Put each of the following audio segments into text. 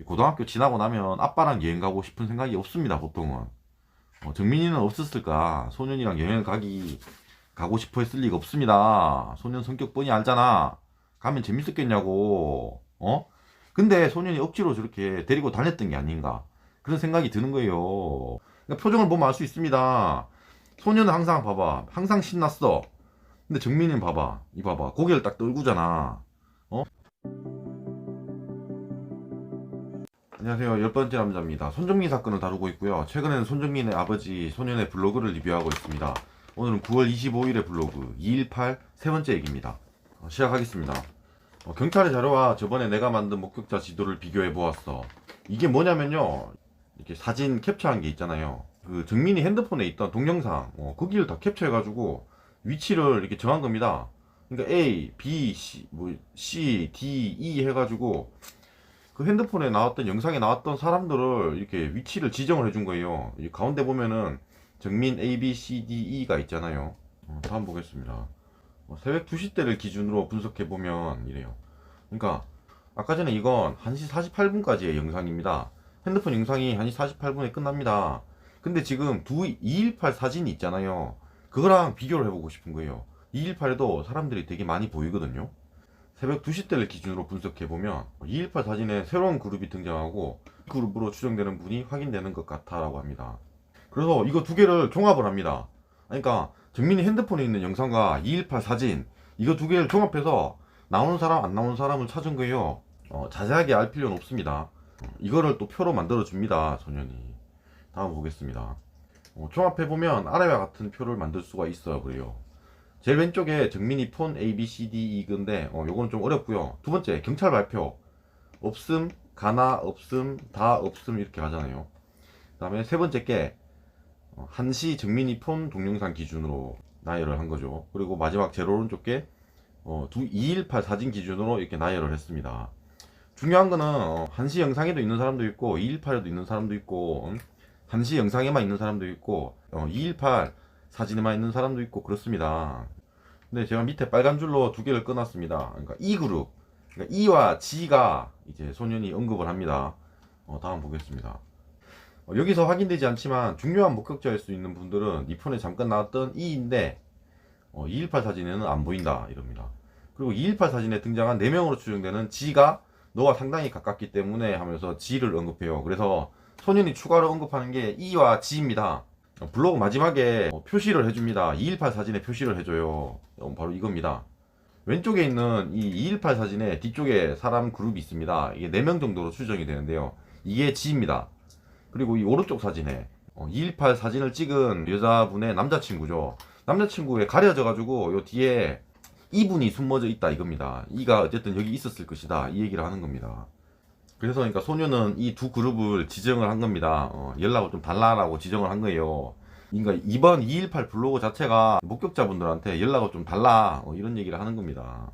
고등학교 지나고 나면 아빠랑 여행 가고 싶은 생각이 없습니다, 보통은. 정민이는 없었을까? 소년이랑 여행을 가고 싶어 했을 리가 없습니다. 소년 성격 뻔히 알잖아. 가면 재밌었겠냐고. 근데 소년이 억지로 저렇게 데리고 다녔던 게 아닌가. 그런 생각이 드는 거예요. 그러니까 표정을 보면 알 수 있습니다. 소년은 항상 봐봐. 항상 신났어. 근데 정민이는 봐봐. 이 봐봐. 고개를 딱 떨구잖아. 어? 안녕하세요. 열 번째 남자입니다. 손정민 사건을 다루고 있고요. 최근에는 손정민의 아버지 소년의 블로그를 리뷰하고 있습니다. 오늘은 9월 25일의 블로그 218 세 번째 얘기입니다. 시작하겠습니다. 경찰의 자료와 저번에 내가 만든 목격자 지도를 비교해 보았어. 이게 뭐냐면요. 이렇게 사진 캡처한 게 있잖아요. 그 정민이 핸드폰에 있던 동영상, 거기를 다 캡처해가지고 위치를 이렇게 정한 겁니다. 그러니까 A, B, C, C, D, E 해가지고 그 핸드폰에 나왔던 영상에 나왔던 사람들을 이렇게 위치를 지정을 해준 거예요. 이 가운데 보면은 정민 A, B, C, D, E가 있잖아요. 다음 보겠습니다. 새벽 2시 때를 기준으로 분석해 보면 이래요. 그러니까 아까 전에 이건 1시 48분까지의 영상입니다. 핸드폰 영상이 1시 48분에 끝납니다. 근데 지금 218 사진이 있잖아요. 그거랑 비교를 해보고 싶은 거예요. 218에도 사람들이 되게 많이 보이거든요. 새벽 2시 때를 기준으로 분석해보면 218 사진에 새로운 그룹이 등장하고 그룹으로 추정되는 분이 확인되는 것 같아 라고 합니다. 그래서 이거 두 개를 종합을 합니다. 그러니까 정민이 핸드폰에 있는 영상과 218 사진 이거 두 개를 종합해서 나오는 사람 안 나오는 사람을 찾은 거예요. 자세하게 알 필요는 없습니다. 이거를 또 표로 만들어 줍니다, 소년이. 다음 보겠습니다. 종합해보면 아래와 같은 표를 만들 수가 있어요. 그래요. 제일 왼쪽에 정민이 폰 A, B, C, D, E 건데 요거는 좀 어렵고요. 두 번째 경찰 발표 없음, 가나, 없음, 다 없음 이렇게 가잖아요. 그 다음에 세 번째 게 한시 정민이 폰 동영상 기준으로 나열을 한 거죠. 그리고 마지막 제일 오른쪽 게 218 사진 기준으로 이렇게 나열을 했습니다. 중요한 거는 한시 영상에도 있는 사람도 있고 218에도 있는 사람도 있고 한시 영상에만 있는 사람도 있고 218 사진에만 있는 사람도 있고 그렇습니다. 근데 제가 밑에 빨간 줄로 두 개를 끊었습니다. 그러니까 E 그룹, 그러니까 E와 G가 이제 소년이 언급을 합니다. 다음 보겠습니다. 여기서 확인되지 않지만 중요한 목격자일 수 있는 분들은 이 폰에 잠깐 나왔던 E인데 218 사진에는 안 보인다 이럽니다. 그리고 218 사진에 등장한 4명으로 추정되는 G가 너와 상당히 가깝기 때문에 하면서 G를 언급해요. 그래서 소년이 추가로 언급하는 게 E와 G입니다. 블로그 마지막에 표시를 해줍니다. 218 사진에 표시를 해줘요. 바로 이겁니다. 왼쪽에 있는 이 218 사진에 뒤쪽에 사람 그룹이 있습니다. 이게 4명 정도로 추정이 되는데요. 이게 G입니다. 그리고 이 오른쪽 사진에 218 사진을 찍은 여자분의 남자친구죠. 남자친구에 가려져가지고 요 뒤에 이분이 숨어져 있다 이겁니다. 이가 어쨌든 여기 있었을 것이다 이 얘기를 하는 겁니다. 그래서 그러니까 소녀는 이 두 그룹을 지정을 한 겁니다. 연락을 좀 달라라고 지정을 한 거예요. 그러니까 이번 218 블로그 자체가 목격자분들한테 연락을 좀 달라 이런 얘기를 하는 겁니다.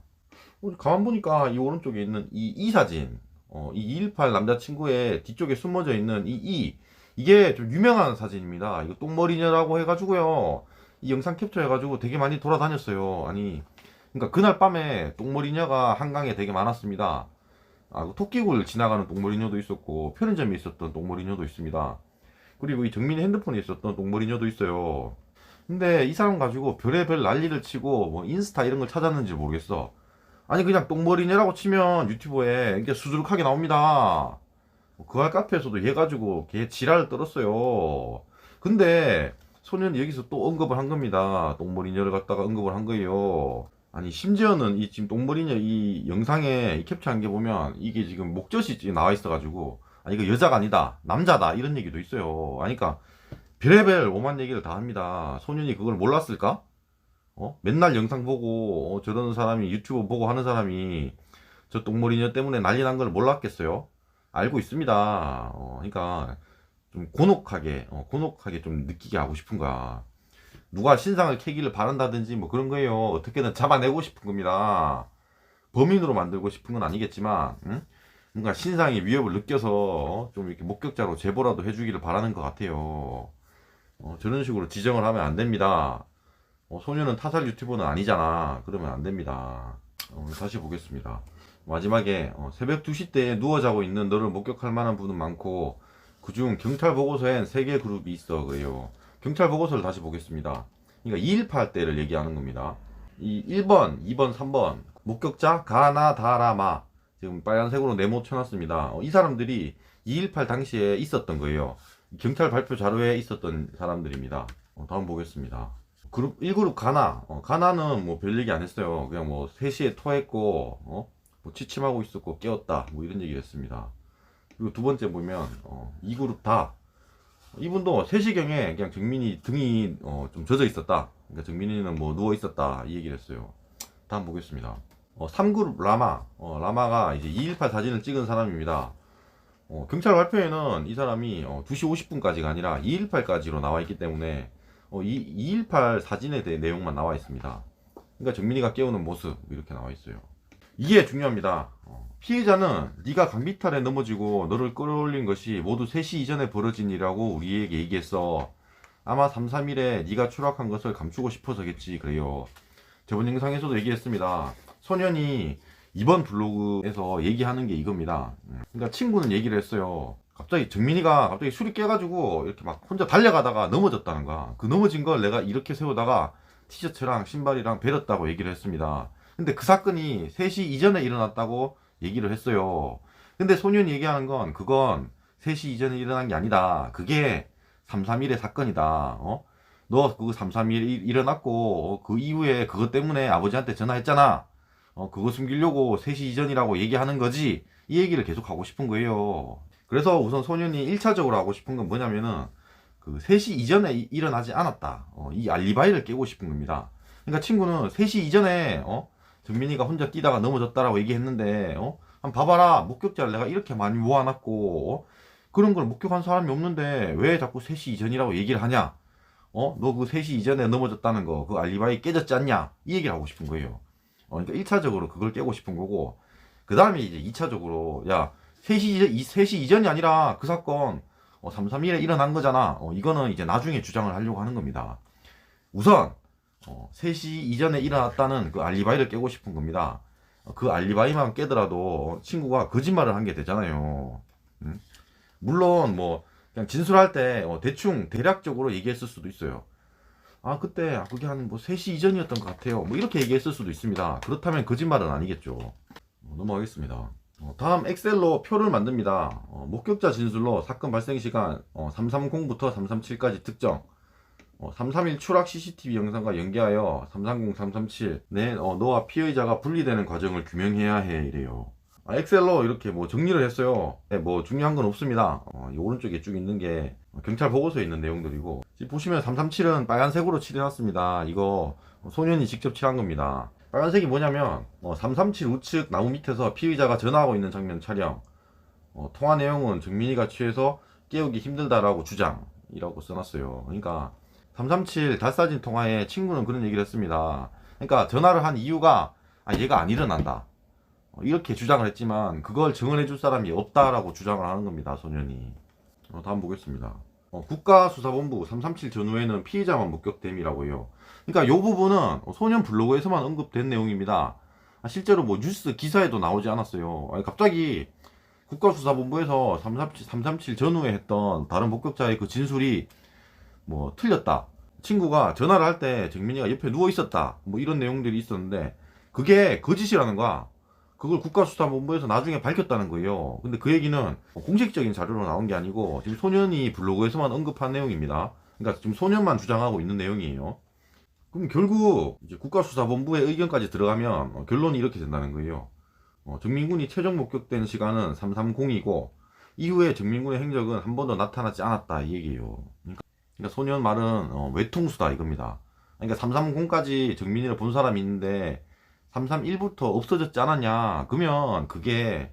가만 보니까 이 오른쪽에 있는 이 사진, 이 218 남자친구의 뒤쪽에 숨어져 있는 이게 좀 유명한 사진입니다. 이거 똥머리녀라고 해가지고요. 이 영상 캡처해가지고 되게 많이 돌아다녔어요. 아니, 그러니까 그날 밤에 똥머리녀가 한강에 되게 많았습니다. 그 토끼굴 지나가는 똥머리녀도 있었고 편의점에 있었던 똥머리녀도 있습니다. 그리고 이 정민이 핸드폰에 있었던 똥머리녀도 있어요. 근데 이 사람 가지고 별의별 난리를 치고 뭐 인스타 이런 걸 찾았는지 모르겠어. 아니 그냥 똥머리녀라고 치면 유튜브에 이게 수두룩하게 나옵니다. 그할 카페에서도 얘 가지고 걔 지랄을 떨었어요. 근데 소년이 여기서 또 언급을 한 겁니다. 똥머리녀를 갖다가 언급을 한 거예요. 아니 심지어는 이 지금 똥머리녀 이 영상에 캡처한 게 보면 이게 지금 목젖이 지금 나와 있어가지고 이거 여자가 아니다 남자다 이런 얘기도 있어요. 아니 그러니까 별의별 오만 얘기를 다 합니다. 소년이 그걸 몰랐을까? 맨날 영상 보고 저런 사람이 유튜브 보고 하는 사람이 저 똥머리녀 때문에 난리 난 걸 몰랐겠어요? 알고 있습니다. 그러니까 좀 곤혹하게 좀 느끼게 하고 싶은가. 누가 신상을 캐기를 바란다든지 뭐 그런 거예요. 어떻게든 잡아내고 싶은 겁니다. 범인으로 만들고 싶은 건 아니겠지만, 뭔가 신상의 위협을 느껴서 좀 이렇게 목격자로 제보라도 해주기를 바라는 것 같아요. 저런 식으로 지정을 하면 안 됩니다. 소녀는 타살 유튜버는 아니잖아. 그러면 안 됩니다. 다시 보겠습니다. 마지막에 새벽 2시 때에 누워 자고 있는 너를 목격할 만한 분은 많고 그중 경찰 보고서엔 3개 그룹이 있어. 그래요. 경찰 보고서를 다시 보겠습니다. 그러니까 218 때를 얘기하는 겁니다. 이 1번, 2번, 3번 목격자 가나다라마 지금 빨간색으로 네모 쳐놨습니다. 이 사람들이 218 당시에 있었던 거예요. 경찰 발표 자료에 있었던 사람들입니다. 다음 보겠습니다. 그룹 1그룹 가나. 가나는 뭐 별 얘기 안 했어요. 그냥 뭐 3시에 토했고 뭐 취침하고 있었고 깨웠다 뭐 이런 얘기를 했습니다. 그리고 두 번째 보면 2그룹 다 이분도 3시경에 그냥 정민이 등이 좀 젖어 있었다. 그러니까 정민이는 뭐 누워 있었다 이 얘기를 했어요. 다음 보겠습니다. 3그룹 라마. 라마가 이제 218 사진을 찍은 사람입니다. 경찰 발표에는 이 사람이 2시 50분까지가 아니라 218까지로 나와 있기 때문에 218 사진에 대해 내용만 나와 있습니다. 그러니까 정민이가 깨우는 모습 이렇게 나와 있어요. 이게 중요합니다. 피해자는 네가 강비탈에 넘어지고 너를 끌어올린 것이 모두 3시 이전에 벌어진 일이라고 우리에게 얘기했어. 아마 331에 네가 추락한 것을 감추고 싶어서겠지. 그래요. 저번 영상에서도 얘기했습니다. 소년이 이번 블로그에서 얘기하는 게 이겁니다. 그러니까 친구는 얘기를 했어요. 갑자기 정민이가 갑자기 술이 깨가지고 이렇게 막 혼자 달려가다가 넘어졌다는 거야. 그 넘어진 걸 내가 이렇게 세우다가 티셔츠랑 신발이랑 베렸다고 얘기를 했습니다. 근데 그 사건이 3시 이전에 일어났다고 얘기를 했어요. 근데 소년이 얘기하는 건 그건 3시 이전에 일어난 게 아니다. 그게 331의 사건이다. 너 그 331이 일어났고 그 이후에 그것 때문에 아버지한테 전화했잖아. 그거 숨기려고 3시 이전이라고 얘기하는 거지. 이 얘기를 계속 하고 싶은 거예요. 그래서 우선 소년이 1차적으로 하고 싶은 건 뭐냐면은 그 3시 이전에 일어나지 않았다. 이 알리바이를 깨고 싶은 겁니다. 그러니까 친구는 3시 이전에 정민이가 혼자 뛰다가 넘어졌다라고 얘기했는데 한번 봐봐라. 목격자를 내가 이렇게 많이 모아놨고 그런 걸 목격한 사람이 없는데 왜 자꾸 3시 이전이라고 얘기를 하냐? 너 그 3시 이전에 넘어졌다는 거 그 알리바이 깨졌지 않냐? 이 얘기를 하고 싶은 거예요. 그러니까 1차적으로 그걸 깨고 싶은 거고 그 다음에 이제 2차적으로 야 3시 이전이 아니라 그 사건 331에 일어난 거잖아. 이거는 이제 나중에 주장을 하려고 하는 겁니다. 우선 3시 이전에 일어났다는 그 알리바이를 깨고 싶은 겁니다. 그 알리바이만 깨더라도 친구가 거짓말을 한 게 되잖아요. 물론 뭐 그냥 진술할 때 대충 대략적으로 얘기했을 수도 있어요. 아 그때 그게 한 뭐 3시 이전이었던 것 같아요. 뭐 이렇게 얘기했을 수도 있습니다. 그렇다면 거짓말은 아니겠죠. 넘어가겠습니다. 다음 엑셀로 표를 만듭니다. 목격자 진술로 사건 발생 시간 330부터 337까지 특정 331 추락 CCTV 영상과 연계하여 330, 337 너와 피해자가 분리되는 과정을 규명해야 해 이래요. 엑셀로 이렇게 뭐 정리를 했어요. 네, 뭐 중요한 건 없습니다. 이 오른쪽에 쭉 있는 게 경찰 보고서에 있는 내용들이고 지금 보시면 337은 빨간색으로 칠해놨습니다. 이거 소년이 직접 칠한 겁니다. 빨간색이 뭐냐면 337 우측 나무 밑에서 피의자가 전화하고 있는 장면 촬영. 통화 내용은 정민이가 취해서 깨우기 힘들다라고 주장이라고 써놨어요. 그러니까 337 달사진 통화에 친구는 그런 얘기를 했습니다. 그러니까 전화를 한 이유가 얘가 안 일어난다 이렇게 주장을 했지만 그걸 증언해 줄 사람이 없다라고 주장을 하는 겁니다. 소년이. 다음 보겠습니다. 국가수사본부 337 전후에는 피의자만 목격됨이라고 해요. 그러니까 이 부분은 소년 블로그에서만 언급된 내용입니다. 실제로 뭐 뉴스 기사에도 나오지 않았어요. 갑자기 국가수사본부에서 337 전후에 했던 다른 목격자의 그 진술이 뭐 틀렸다. 친구가 전화를 할 때 정민이가 옆에 누워 있었다. 뭐 이런 내용들이 있었는데 그게 거짓이라는 거야. 그걸 국가수사본부에서 나중에 밝혔다는 거예요. 근데 그 얘기는 공식적인 자료로 나온 게 아니고 지금 소년이 블로그에서만 언급한 내용입니다. 그러니까 지금 소년만 주장하고 있는 내용이에요. 그럼 결국 이제 국가수사본부의 의견까지 들어가면 결론이 이렇게 된다는 거예요. 정민군이 최종 목격된 시간은 330이고 이후에 정민군의 행적은 한 번도 나타나지 않았다 이 얘기예요. 그러니까 소년 말은 외통수다 이겁니다. 그러니까 330까지 정민이를 본 사람이 있는데 331부터 없어졌지 않았냐? 그러면 그게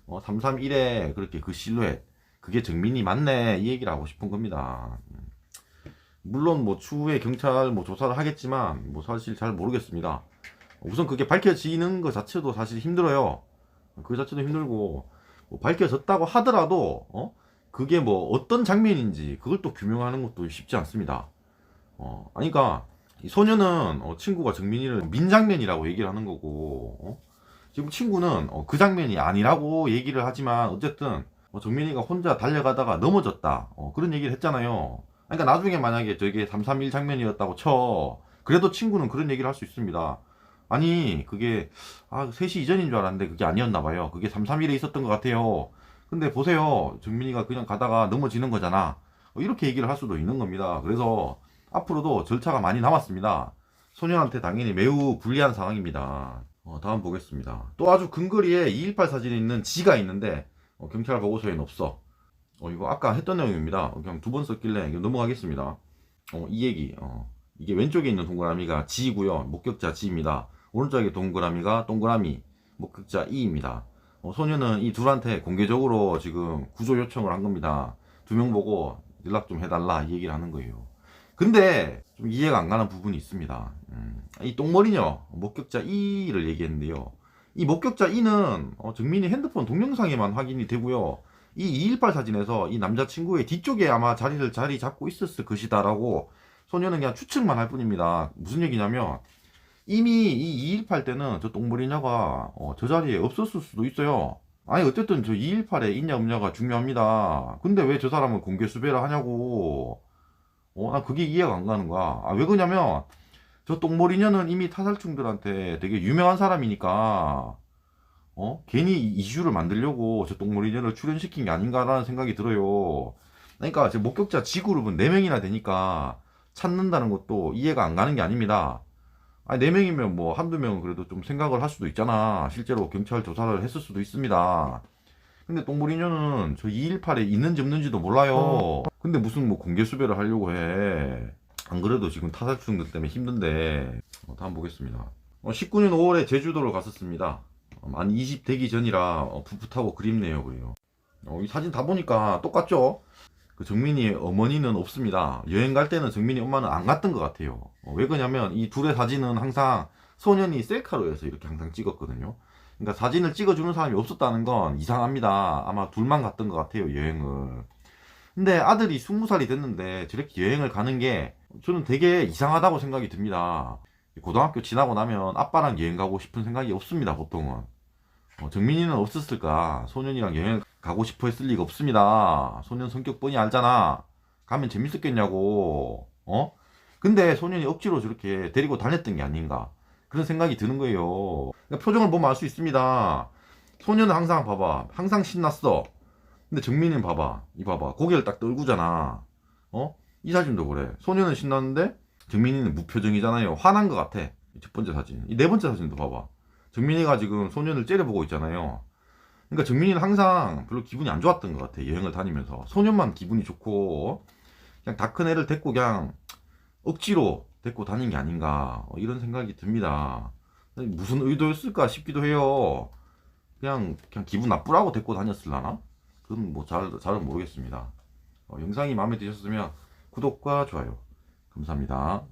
331에 그렇게 그 실루엣 그게 정민이 맞네 이 얘기를 하고 싶은 겁니다. 물론 뭐 추후에 경찰 뭐 조사를 하겠지만 뭐 사실 잘 모르겠습니다. 우선 그게 밝혀지는 것 자체도 사실 힘들어요. 그 자체도 힘들고 뭐 밝혀졌다고 하더라도 그게 뭐 어떤 장면인지 그걸 또 규명하는 것도 쉽지 않습니다. 그러니까 이 소녀는 친구가 정민이를 민장면이라고 얘기를 하는 거고 지금 친구는 그 장면이 아니라고 얘기를 하지만 어쨌든 정민이가 혼자 달려가다가 넘어졌다 그런 얘기를 했잖아요. 그러니까 나중에 만약에 저게 331 장면이었다고 쳐 그래도 친구는 그런 얘기를 할 수 있습니다. 아니 그게 3시 이전인 줄 알았는데 그게 아니었나 봐요. 그게 331에 있었던 것 같아요. 근데 보세요, 정민이가 그냥 가다가 넘어지는 거잖아. 이렇게 얘기를 할 수도 있는 겁니다. 그래서 앞으로도 절차가 많이 남았습니다. 소년한테 당연히 매우 불리한 상황입니다. 다음 보겠습니다. 또 아주 근거리에 218 사진에 있는 지가 있는데 경찰 보고서에는 없어. 이거 아까 했던 내용입니다. 그냥 두 번 썼길래 넘어가겠습니다. 이 얘기. 이게 왼쪽에 있는 동그라미가 지고요. 목격자 지입니다. 오른쪽에 동그라미가 동그라미 목격자 이입니다. 소녀는 이 둘한테 공개적으로 지금 구조 요청을 한 겁니다. 두 명 보고 연락 좀 해달라 이 얘기를 하는 거예요. 근데 좀 이해가 안 가는 부분이 있습니다. 이 똥머리녀 목격자 E를 얘기했는데요. 이 목격자 E는 정민이 핸드폰 동영상에만 확인이 되고요. 이 218 사진에서 이 남자친구의 뒤쪽에 아마 자리 잡고 있었을 것이다라고 소녀는 그냥 추측만 할 뿐입니다. 무슨 얘기냐면 이미 이 218 때는 저 똥머리녀가 저 자리에 없었을 수도 있어요. 아니 어쨌든 저 218에 있냐 없냐가 중요합니다. 근데 왜 저 사람을 공개 수배를 하냐고. 나 그게 이해가 안 가는 거야. 왜 그러냐면 저 똥머리녀는 이미 타살충들한테 되게 유명한 사람이니까 괜히 이슈를 만들려고 저 똥머리녀를 출연시킨 게 아닌가라는 생각이 들어요. 그러니까 제 목격자 G그룹은 4명이나 되니까 찾는다는 것도 이해가 안 가는 게 아닙니다. 아니 4명이면 뭐 한두 명은 그래도 좀 생각을 할 수도 있잖아. 실제로 경찰 조사를 했을 수도 있습니다. 근데 똥머리녀는 저 218에 있는지 없는지도 몰라요. 근데 무슨 뭐 공개 수배를 하려고 해. 안 그래도 지금 타살충들 때문에 힘든데. 다음 보겠습니다. 19년 5월에 제주도를 갔었습니다. 만 20 되기 전이라 풋풋하고 그립네요. 그래요. 이 사진 다 보니까 똑같죠? 그 정민이의 어머니는 없습니다. 여행 갈 때는 정민이 엄마는 안 갔던 것 같아요. 왜 그러냐면 이 둘의 사진은 항상 소년이 셀카로 해서 이렇게 항상 찍었거든요. 그러니까 사진을 찍어주는 사람이 없었다는 건 이상합니다. 아마 둘만 갔던 것 같아요, 여행을. 근데 아들이 20살이 됐는데 저렇게 여행을 가는 게 저는 되게 이상하다고 생각이 듭니다. 고등학교 지나고 나면 아빠랑 여행 가고 싶은 생각이 없습니다, 보통은. 정민이는 없었을까? 소년이랑 여행 가고 싶어 했을 리가 없습니다. 소년 성격 뻔히 알잖아. 가면 재밌었겠냐고. 근데 소년이 억지로 저렇게 데리고 다녔던 게 아닌가. 그런 생각이 드는 거예요. 그러니까 표정을 보면 알 수 있습니다. 소년은 항상 봐봐. 항상 신났어. 근데 정민이는 봐봐. 봐봐. 고개를 딱 떨구잖아. 이 사진도 그래. 소년은 신났는데 정민이는 무표정이잖아요. 화난 것 같아. 첫 번째 사진. 이 네 번째 사진도 봐봐. 정민이가 지금 소년을 째려보고 있잖아요. 그러니까 정민이는 항상 별로 기분이 안 좋았던 것 같아. 여행을 다니면서. 소년만 기분이 좋고 그냥 다 큰 애를 데리고 그냥 억지로 데리고 다닌 게 아닌가 이런 생각이 듭니다. 무슨 의도였을까 싶기도 해요. 그냥 기분 나쁘라고 데리고 다녔을라나? 그건 뭐 잘은 모르겠습니다. 영상이 마음에 드셨으면 구독과 좋아요 감사합니다.